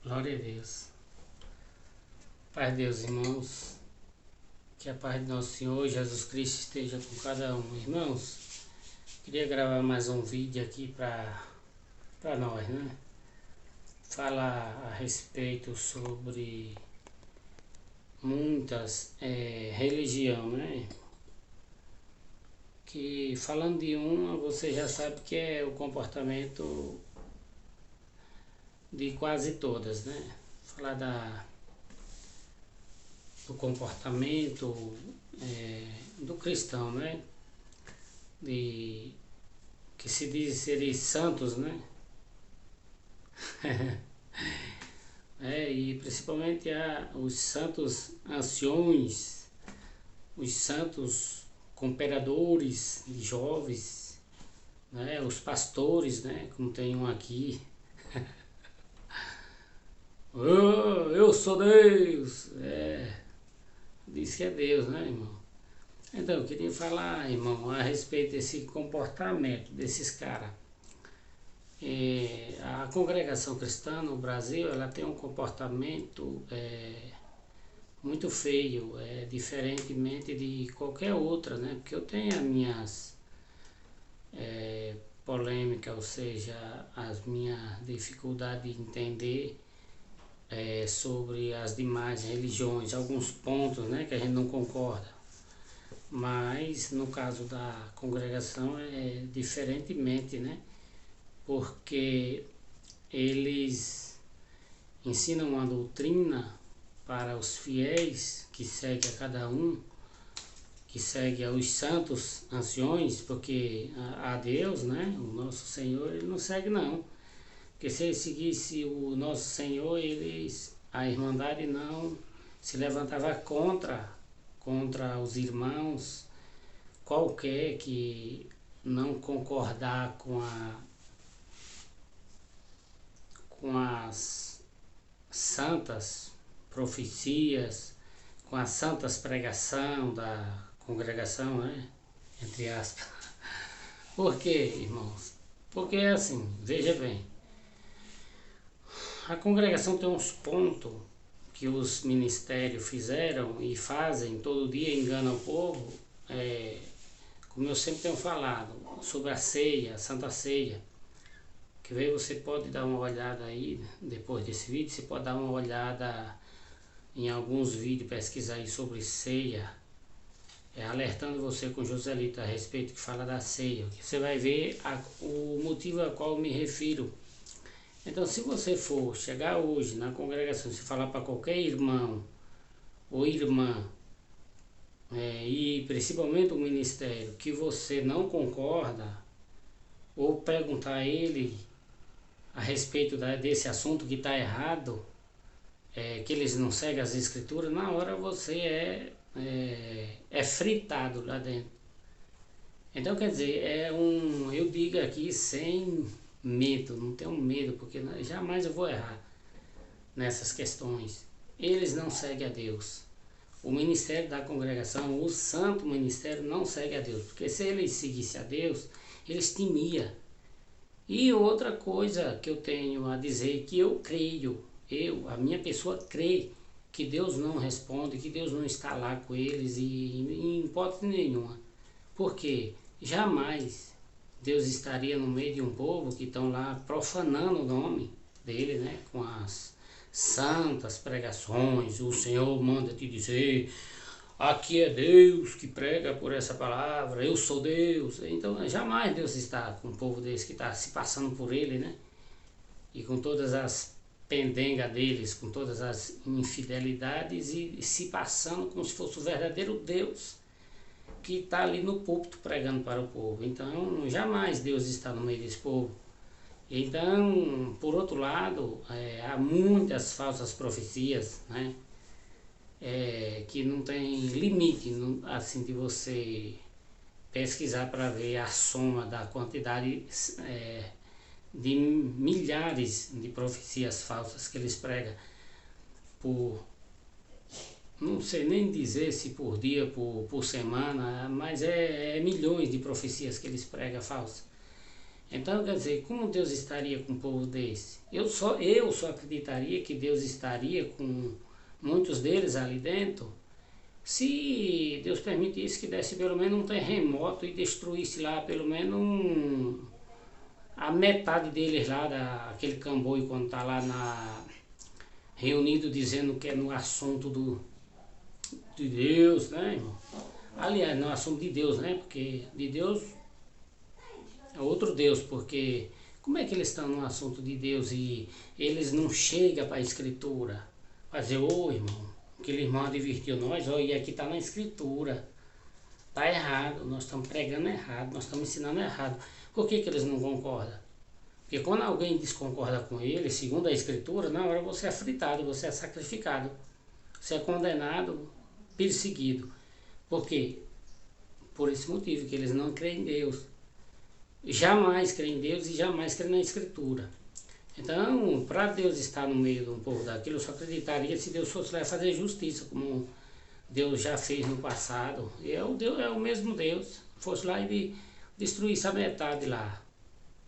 Glória a Deus. Paz de Deus, irmãos. Que a paz de nosso Senhor Jesus Cristo esteja com cada um. Irmãos, queria gravar mais um vídeo aqui para nós, né? Falar a respeito sobre muitas religião, né? Que falando de uma, você já sabe que é o comportamento de quase todas, né? Falar do comportamento do cristão, né? Que se diz serem santos, né? E principalmente os santos anciões, os santos cooperadores de jovens, né? Os pastores, né? Como tem um aqui. Oh, eu sou Deus! Diz que é Deus, né, irmão? Então, eu queria falar, irmão, a respeito desse comportamento desses caras. A congregação cristã no Brasil, ela tem um comportamento muito feio, diferentemente de qualquer outra, né? Porque eu tenho as minhas polêmicas, ou seja, as minhas dificuldades de entender sobre as demais religiões, alguns pontos, né, que a gente não concorda. Mas no caso da congregação é diferentemente, né? Porque eles ensinam uma doutrina para os fiéis que segue a cada um, que segue aos santos anciões, porque a Deus, né, o nosso Senhor, ele não segue não. Porque se ele seguisse o nosso Senhor, a Irmandade não se levantava contra os irmãos, qualquer que não concordar com as santas profecias, com as santas pregação da congregação, né? Entre aspas. Por quê, irmãos? Porque é assim, veja bem, a congregação tem uns pontos que os ministérios fizeram e fazem, todo dia enganam o povo, como eu sempre tenho falado, sobre a ceia, a Santa Ceia. Que veio, você pode dar uma olhada aí, depois desse vídeo, você pode dar uma olhada em alguns vídeos, pesquisar aí sobre ceia, alertando você com Joselito a respeito que fala da ceia, que você vai ver o motivo a qual eu me refiro. Então, se você for chegar hoje na congregação, se falar para qualquer irmão ou irmã, e principalmente o ministério, que você não concorda, ou perguntar a ele a respeito desse assunto que está errado, que eles não seguem as escrituras, na hora você é fritado lá dentro. Então, quer dizer, eu digo aqui sem medo, não tenho medo, porque jamais eu vou errar nessas questões. Eles não seguem a Deus. O ministério da congregação, o santo ministério, não segue a Deus, porque se eles seguissem a Deus, eles temiam. E outra coisa que eu tenho a dizer, que eu creio, a minha pessoa crê que Deus não responde, que Deus não está lá com eles em hipótese nenhuma. Porque jamais Deus estaria no meio de um povo que estão lá profanando o nome dele, né? Com as santas pregações, o Senhor manda te dizer, aqui é Deus que prega por essa palavra, eu sou Deus. Então jamais Deus está com um povo desse que está se passando por ele, né? E com todas as pendengas deles, com todas as infidelidades e se passando como se fosse o verdadeiro Deus que está ali no púlpito pregando para o povo. Então jamais Deus está no meio desse povo. Então, por outro lado, há muitas falsas profecias, né? Que não tem limite, assim, de você pesquisar para ver a soma da quantidade de milhares de profecias falsas que eles pregam não sei nem dizer se por dia, por semana, mas milhões de profecias que eles pregam falsas. Então, quer dizer, como Deus estaria com um povo desse? Eu só acreditaria que Deus estaria com muitos deles ali dentro, se Deus permitisse que desse pelo menos um terremoto e destruísse lá pelo menos a metade deles lá, aquele camboio quando está lá reunido dizendo que é no assunto de Deus, né, irmão? Aliás, no assunto de Deus, né? Porque de Deus é outro Deus, porque como é que eles estão no assunto de Deus e eles não chegam para a Escritura? Para dizer, ô irmão, aquele irmão advertiu nós, ó, e aqui está na Escritura. Está errado, nós estamos pregando errado, nós estamos ensinando errado. Por que eles não concordam? Porque quando alguém desconcorda com ele, segundo a Escritura, na hora você é fritado, você é sacrificado, você é condenado, perseguido. Por quê? Por esse motivo, que eles não creem em Deus. Jamais creem em Deus e jamais creem na Escritura. Então, para Deus estar no meio de um povo daquilo, eu só acreditaria se Deus fosse lá fazer justiça, como Deus já fez no passado. É o mesmo Deus. Fosse lá e destruísse a metade lá,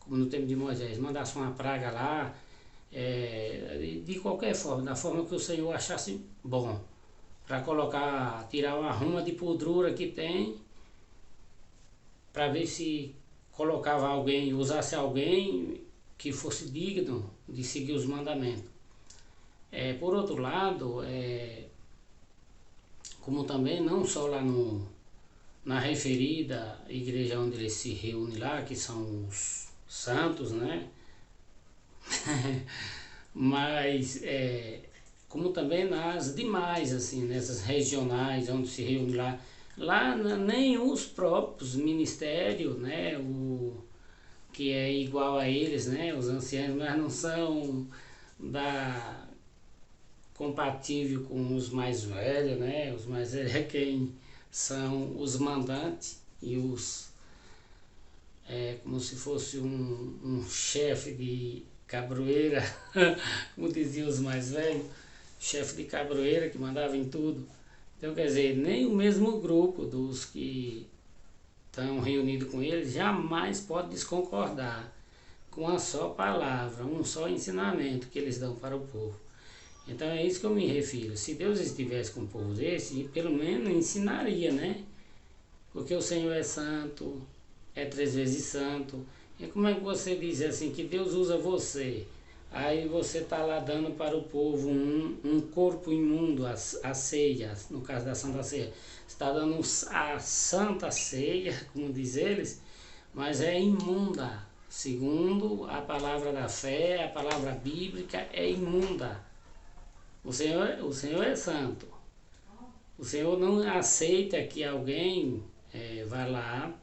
como no tempo de Moisés, mandasse uma praga lá, de qualquer forma, da forma que o Senhor achasse bom, para tirar uma ruma de podrura que tem, para ver se colocava alguém, usasse alguém que fosse digno de seguir os mandamentos. Por outro lado, como também não só lá na referida igreja onde ele se reúne lá, que são os santos, né? Mas como também nas demais, assim, nessas regionais onde se reúne lá nem os próprios ministérios, né? Que é igual a eles, né? Os anciãos, mas não são compatível com os mais velhos, né? Os mais velhos é quem são os mandantes e como se fosse um chefe de cabroeira, como diziam os mais velhos, chefe de cabroeira que mandava em tudo. Então, quer dizer, nem o mesmo grupo dos que estão reunidos com eles jamais pode desconcordar com uma só palavra, um só ensinamento que eles dão para o povo. Então é isso que eu me refiro. Se Deus estivesse com um povo desse, pelo menos ensinaria, né? Porque o Senhor é santo, é 3 vezes santo. E como é que você diz assim, que Deus usa você? Aí você está lá dando para o povo um corpo imundo, a ceia, no caso da Santa Ceia. Você está dando a Santa Ceia, como diz eles, mas é imunda. Segundo a palavra da fé, a palavra bíblica é imunda. O Senhor é santo. O Senhor não aceita que alguém vá lá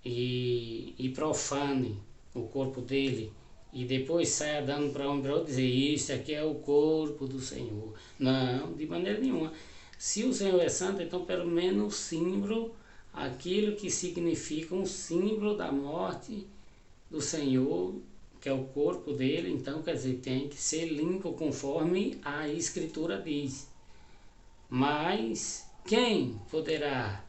e profane o corpo dele e depois saia dando para um para outro dizer isso aqui é o corpo do Senhor. Não, de maneira nenhuma. Se o Senhor é santo, então pelo menos o símbolo, aquilo que significa um símbolo da morte do Senhor, que é o corpo dele, então quer dizer, tem que ser limpo conforme a Escritura diz. Mas quem poderá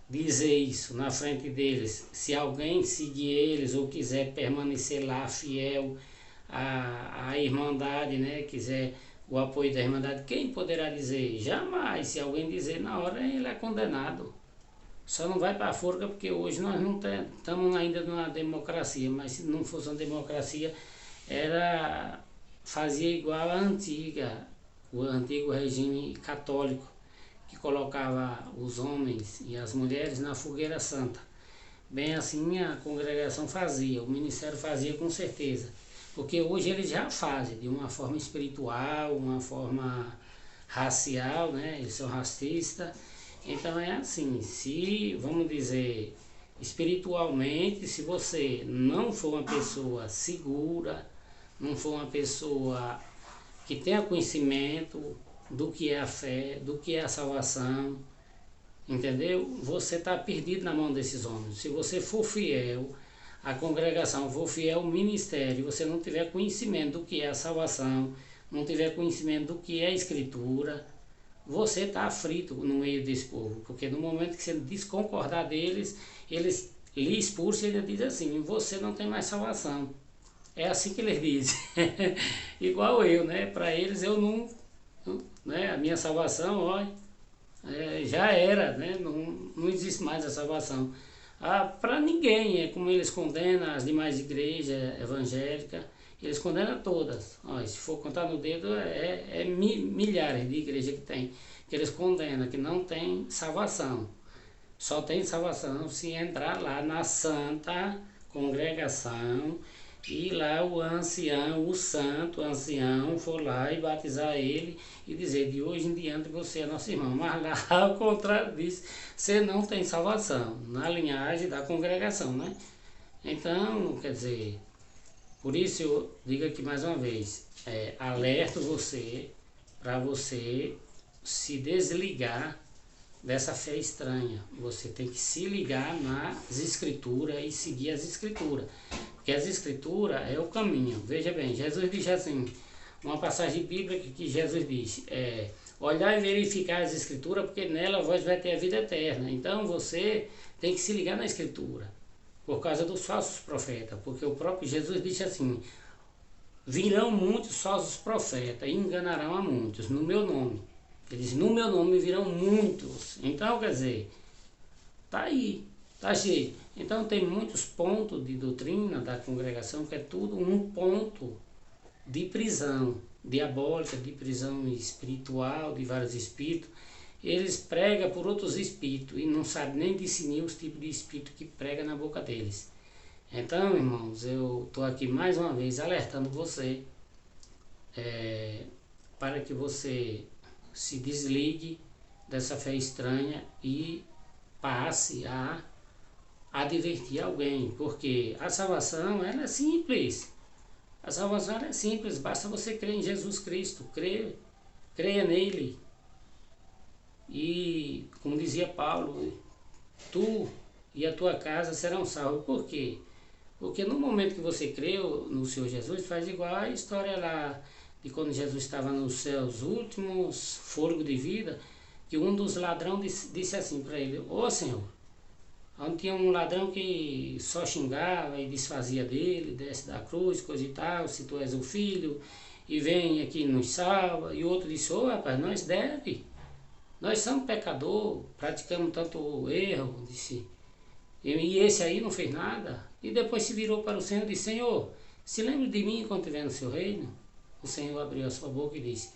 dizer isso na frente deles? Se alguém seguir eles ou quiser permanecer lá fiel à Irmandade, né? Quiser o apoio da Irmandade, quem poderá dizer? Jamais. Se alguém dizer na hora, ele é condenado. Só não vai para a forca porque hoje nós não estamos ainda numa democracia, mas se não fosse uma democracia, fazia igual a o antigo regime católico, que colocava os homens e as mulheres na fogueira santa. Bem assim a congregação fazia, o ministério fazia com certeza, porque hoje eles já fazem de uma forma espiritual, uma forma racial, né? Eles são racistas. Então é assim, se, vamos dizer, espiritualmente, se você não for uma pessoa segura, não for uma pessoa que tenha conhecimento do que é a fé, do que é a salvação, entendeu? Você está perdido na mão desses homens. Se você for fiel à congregação, for fiel ao ministério, você não tiver conhecimento do que é a salvação, não tiver conhecimento do que é a Escritura, você está frito no meio desse povo, porque no momento que você desconcordar deles, eles lhe expulsa e ele diz assim: você não tem mais salvação. É assim que eles dizem. Igual eu, né? Para eles eu não, né? A minha salvação, ó, já era, né? Não existe mais a salvação. Para ninguém, é como eles condenam as demais igrejas evangélicas, eles condenam todas. Ó, se for contar no dedo, milhares de igrejas que eles condenam, que não tem salvação. Só tem salvação se entrar lá na santa congregação e lá o ancião, o santo ancião, for lá e batizar ele e dizer: de hoje em diante você é nosso irmão. Mas lá, ao contrário disso, você não tem salvação na linhagem da congregação, né? Então, quer dizer, por isso eu digo aqui mais uma vez, alerto você, para você se desligar dessa fé estranha. Você tem que se ligar nas escrituras e seguir as escrituras, porque as escrituras é o caminho. Veja bem, Jesus diz assim, uma passagem bíblica que Jesus diz, olhar e verificar as escrituras, porque nela vós vai ter a vida eterna. Então você tem que se ligar na escritura, por causa dos falsos profetas, porque o próprio Jesus disse assim: virão muitos falsos profetas e enganarão a muitos no meu nome. Ele diz: no meu nome virão muitos. Então, quer dizer, tá aí, tá cheio. Então tem muitos pontos de doutrina da congregação que é tudo um ponto de prisão diabólica, de prisão espiritual, de vários espíritos. Eles pregam por outros espíritos e não sabem nem discernir os tipos de espírito que prega na boca deles. Então, irmãos, eu estou aqui mais uma vez alertando você para que você se desligue dessa fé estranha e passe a advertir alguém, porque a salvação ela é simples. A salvação ela é simples, basta você crer em Jesus Cristo, creia nele. E, como dizia Paulo, tu e a tua casa serão salvos. Por quê? Porque no momento que você creu no Senhor Jesus, faz igual a história lá de quando Jesus estava nos seus últimos fôlego de vida, que um dos ladrões disse assim para ele: ô Senhor, onde tinha um ladrão que só xingava e desfazia dele, desce da cruz, coisa e tal, se tu és o filho, e vem aqui e nos salva. E o outro disse: ô rapaz, nós somos pecador, praticamos tanto erro, disse. E esse aí não fez nada. E depois se virou para o Senhor e disse: Senhor, se lembre de mim quando estiver no seu reino. O Senhor abriu a sua boca e disse: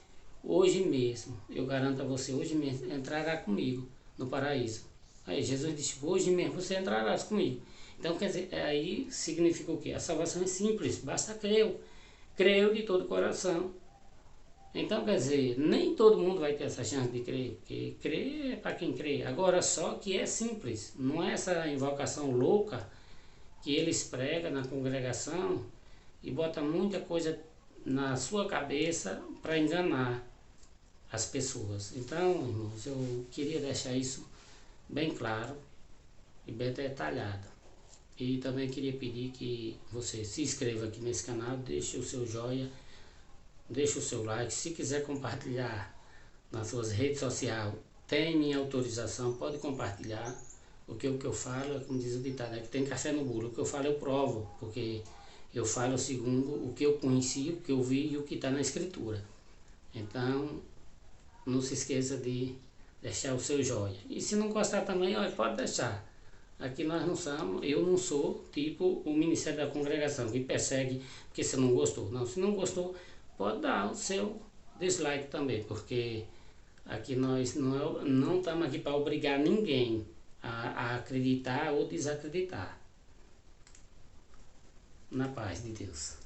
hoje mesmo, eu garanto a você, hoje mesmo entrará comigo no paraíso. Aí Jesus disse: hoje mesmo você entrarás comigo. Então, quer dizer, aí significa o quê? A salvação é simples, basta crer de todo o coração. Então, quer dizer, nem todo mundo vai ter essa chance de crer, porque crer é para quem crê. Agora, só que é simples, não é essa invocação louca que eles pregam na congregação e bota muita coisa na sua cabeça para enganar as pessoas. Então, irmãos, eu queria deixar isso bem claro e bem detalhado. E também queria pedir que você se inscreva aqui nesse canal, deixe o seu joinha, deixe o seu like. Se quiser compartilhar nas suas redes sociais, tem minha autorização, pode compartilhar. Porque o que eu falo é como diz o ditado, que tem café no bolo. O que eu falo eu provo, porque eu falo segundo o que eu conheci, o que eu vi e o que está na escritura. Então, não se esqueça de deixar o seu joinha. E se não gostar também, pode deixar. Aqui nós não somos, eu não sou tipo o Ministério da Congregação, que persegue porque você não gostou. Não, se não gostou, pode dar o seu dislike também, porque aqui nós não estamos aqui para obrigar ninguém a acreditar ou desacreditar. Na paz de Deus.